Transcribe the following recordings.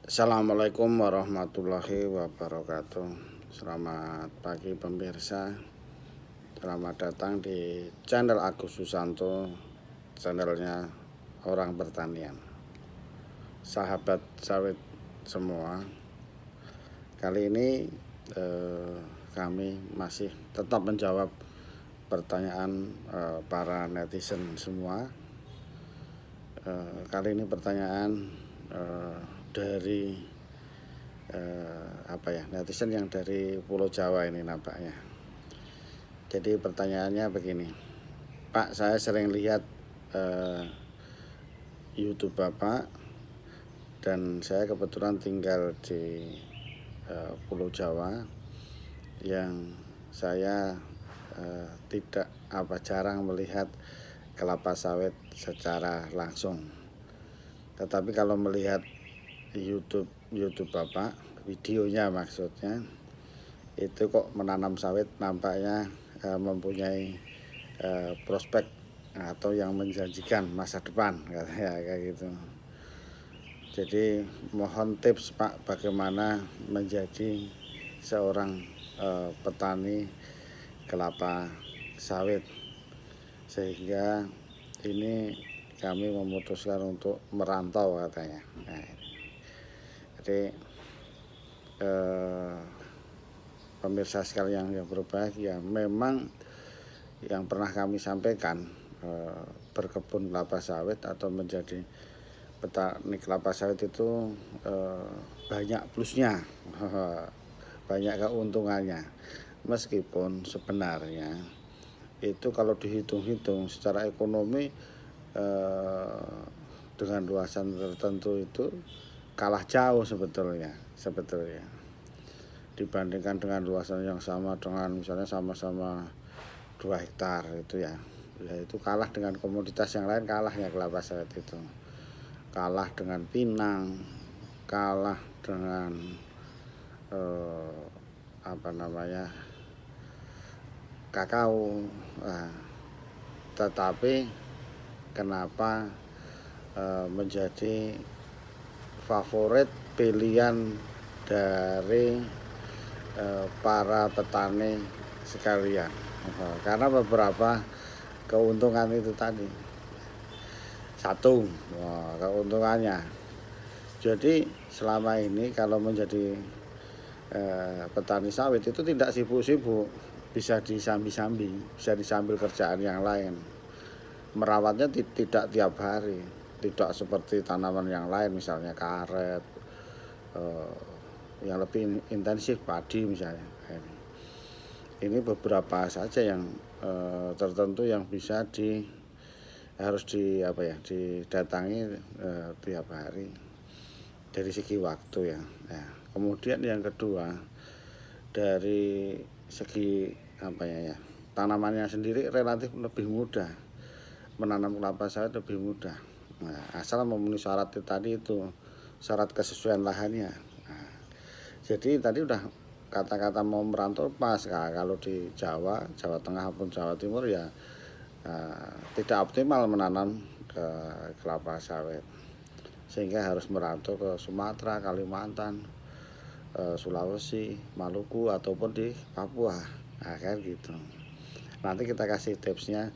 Assalamualaikum warahmatullahi wabarakatuh. Selamat pagi pemirsa. Selamat datang di channel Agus Susanto, channelnya orang pertanian. Sahabat sawit semua, kali ini kami masih tetap menjawab pertanyaan para netizen semua. Kali ini pertanyaan dari netizen yang dari Pulau Jawa ini nampaknya. Jadi pertanyaannya begini, Pak, saya sering lihat YouTube Bapak, dan saya kebetulan tinggal di Pulau Jawa, yang saya tidak jarang melihat kelapa sawit secara langsung. Tetapi kalau melihat YouTube Bapak, videonya maksudnya, itu kok menanam sawit nampaknya mempunyai prospek atau yang menjanjikan masa depan, katanya kayak gitu. Jadi mohon tips Pak, bagaimana menjadi seorang petani kelapa sawit, sehingga ini kami memutuskan untuk merantau, katanya. Nah, jadi pemirsa sekalian yang berbahagia, memang yang pernah kami sampaikan, berkebun kelapa sawit atau menjadi petani kelapa sawit itu banyak plusnya, banyak keuntungannya. Meskipun sebenarnya itu kalau dihitung-hitung secara ekonomi dengan luasan tertentu itu kalah jauh sebetulnya dibandingkan dengan luasan yang sama, dengan misalnya sama-sama 2 hektar itu ya itu kalah dengan komoditas yang lain, kalahnya kelapa sawit itu, kalah dengan pinang, kalah dengan kakao. Tetapi kenapa menjadi favorit pilihan dari para petani sekalian? Karena beberapa keuntungan itu tadi. Satu, keuntungannya, jadi selama ini kalau menjadi petani sawit itu tidak sibuk-sibuk, bisa disambi-sambi, bisa disambil kerjaan yang lain. Merawatnya tidak tiap hari, tidak seperti tanaman yang lain, misalnya karet, yang lebih intensif padi misalnya. Ini beberapa saja yang tertentu yang bisa harus didatangi tiap hari dari segi waktu ya. Nah, kemudian yang kedua, dari segi tanamannya sendiri relatif lebih mudah, menanam kelapa sawit lebih mudah. Nah, asal memenuhi syarat tadi itu, syarat kesesuaian lahannya. Nah, jadi tadi udah kata-kata mau merantau pas. Nah, kalau di Jawa Tengah maupun Jawa Timur ya tidak optimal menanam kelapa sawit, sehingga harus merantau ke Sumatera, Kalimantan, Sulawesi, Maluku, ataupun di Papua. Nah, kan gitu. Nanti kita kasih tipsnya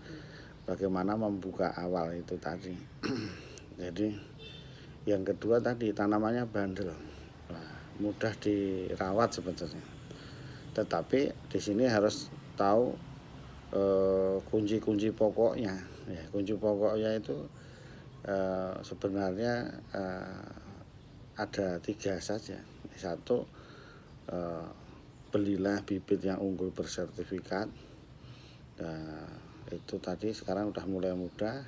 bagaimana membuka awal itu tadi. Jadi yang kedua tadi, tanamannya bandel, mudah dirawat sebetulnya. Tetapi di sini harus tahu kunci-kunci pokoknya. Ya, kunci pokoknya itu sebenarnya ada 3 saja. Satu, belilah bibit yang unggul bersertifikat. Nah, itu tadi sekarang udah mulai mudah.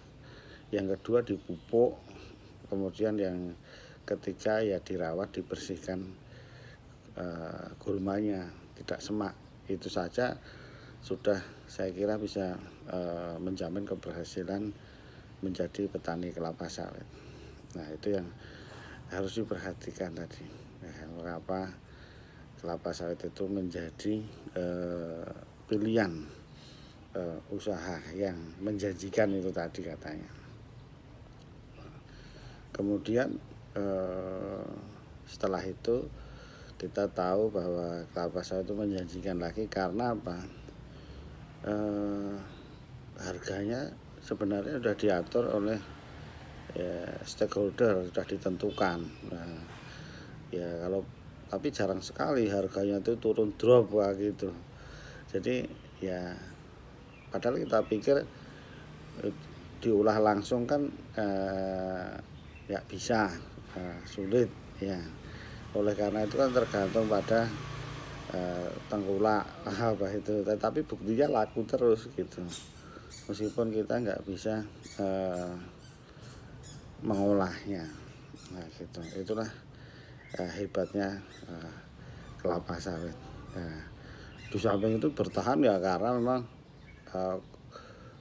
Yang kedua dipupuk. Kemudian yang ketiga ya dirawat, dibersihkan gulmanya, tidak semak. Itu saja sudah saya kira bisa menjamin keberhasilan menjadi petani kelapa sawit. Nah, itu yang harus diperhatikan tadi. Nah, mengapa kelapa sawit itu menjadi pilihan usaha yang menjanjikan itu tadi katanya. Kemudian Setelah itu kita tahu bahwa kelapa sawit itu menjanjikan lagi karena apa? Harganya sebenarnya sudah diatur oleh stakeholder, sudah ditentukan. Nah, ya kalau tapi jarang sekali harganya itu turun drop gitu. Jadi ya padahal kita pikir diolah langsung kan nggak bisa, sulit ya. Oleh karena itu kan tergantung pada tengkulak apa itu, tetapi buktinya laku terus gitu. Meskipun kita nggak bisa mengolahnya. Nah gitu, itulah hebatnya kelapa sawit. Nah, di samping itu bertahan ya karena memang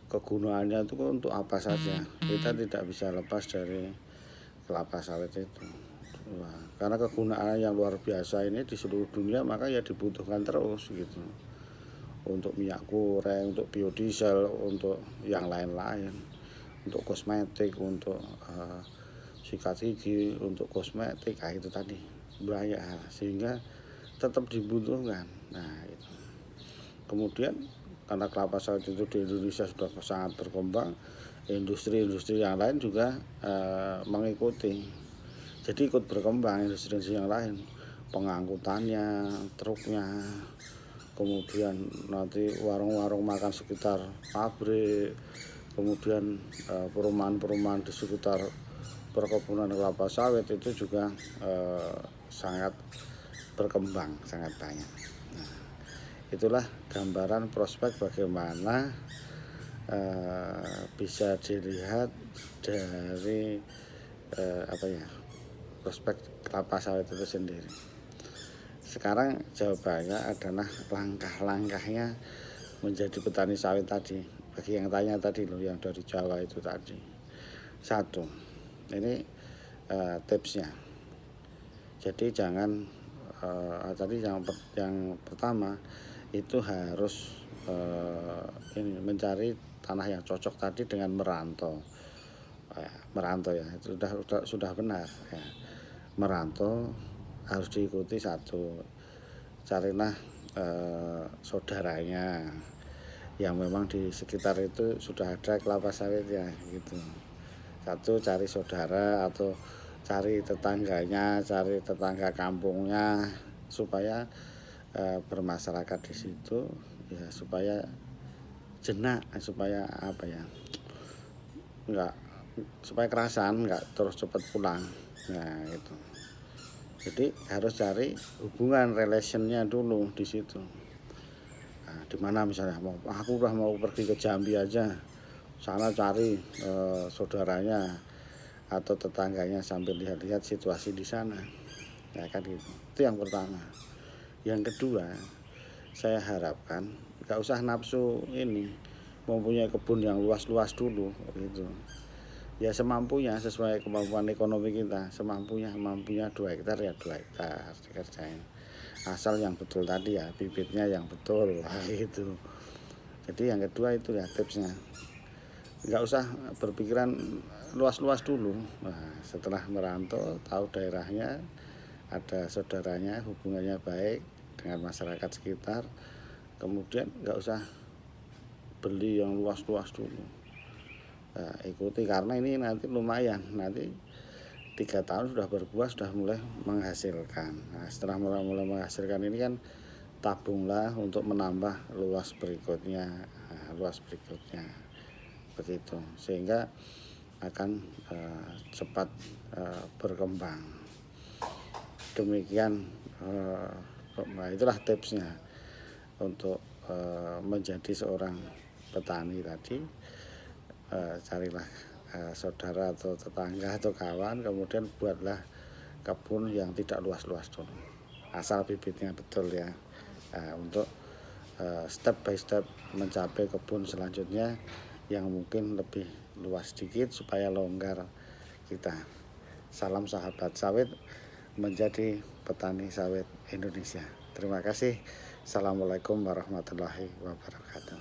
kegunaannya itu untuk apa saja. Kita tidak bisa lepas dari kelapa sawit itu. Wah, karena kegunaan yang luar biasa ini di seluruh dunia, maka ya dibutuhkan terus gitu. Untuk minyak goreng, untuk biodiesel, untuk yang lain-lain, untuk kosmetik, untuk sikat gigi, untuk kosmetik, itu tadi banyak hal sehingga tetap dibutuhkan. Nah itu. Kemudian karena kelapa sawit itu di Indonesia sudah sangat berkembang, industri-industri yang lain juga mengikuti. Jadi ikut berkembang industri-industri yang lain, pengangkutannya, truknya, kemudian nanti warung-warung makan sekitar pabrik, kemudian perumahan-perumahan di sekitar perkebunan kelapa sawit itu juga sangat berkembang, sangat banyak. Nah, itulah gambaran prospek bagaimana bisa dilihat dari prospek kelapa sawit itu sendiri. Sekarang jawabannya adalah langkah-langkahnya menjadi petani sawit tadi. Bagi yang tanya tadi loh, yang dari Jawa itu tadi. Satu, ini tipsnya. Jadi jangan tadi yang pertama itu harus mencari tanah yang cocok tadi dengan merantau. Merantau ya, itu sudah benar ya. Merantau harus diikuti satu, carilah saudaranya yang memang di sekitar itu sudah ada kelapa sawit ya gitu. Satu, cari saudara atau cari tetangganya, cari tetangga kampungnya supaya bermasyarakat di situ ya, supaya jenak, supaya apa ya, enggak, supaya kerasan, enggak terus cepat pulang. Nah itu. Jadi harus cari hubungan relationnya dulu di situ. Nah, di mana misalnya aku udah mau pergi ke Jambi aja, sana cari saudaranya atau tetangganya sambil lihat-lihat situasi di sana. Ya kan gitu. Itu yang pertama. Yang kedua, saya harapkan nggak usah nafsu ini mempunyai kebun yang luas-luas dulu gitu. Ya semampunya, sesuai kemampuan ekonomi kita, semampunya 2 hektar ya 2 hektar dikerjain. Asal yang betul tadi ya, bibitnya yang betul gitu. Jadi yang kedua itu ya tipsnya, nggak usah berpikiran luas-luas dulu. Nah, setelah merantau, tahu daerahnya, ada saudaranya, hubungannya baik dengan masyarakat sekitar, kemudian nggak usah beli yang luas-luas dulu. Nah, ikuti karena ini nanti lumayan, nanti 3 tahun sudah berbuah, sudah mulai menghasilkan. Nah, setelah mulai menghasilkan ini kan tabunglah untuk menambah luas berikutnya, begitu, sehingga akan cepat berkembang. Demikian, nah itulah tipsnya untuk menjadi seorang petani tadi. Carilah saudara atau tetangga atau kawan, kemudian buatlah kebun yang tidak luas-luas dulu, asal bibitnya betul ya, untuk step by step mencapai kebun selanjutnya yang mungkin lebih luas sedikit supaya longgar kita. Salam sahabat sawit, menjadi petani sawit Indonesia. Terima kasih. Assalamualaikum warahmatullahi wabarakatuh.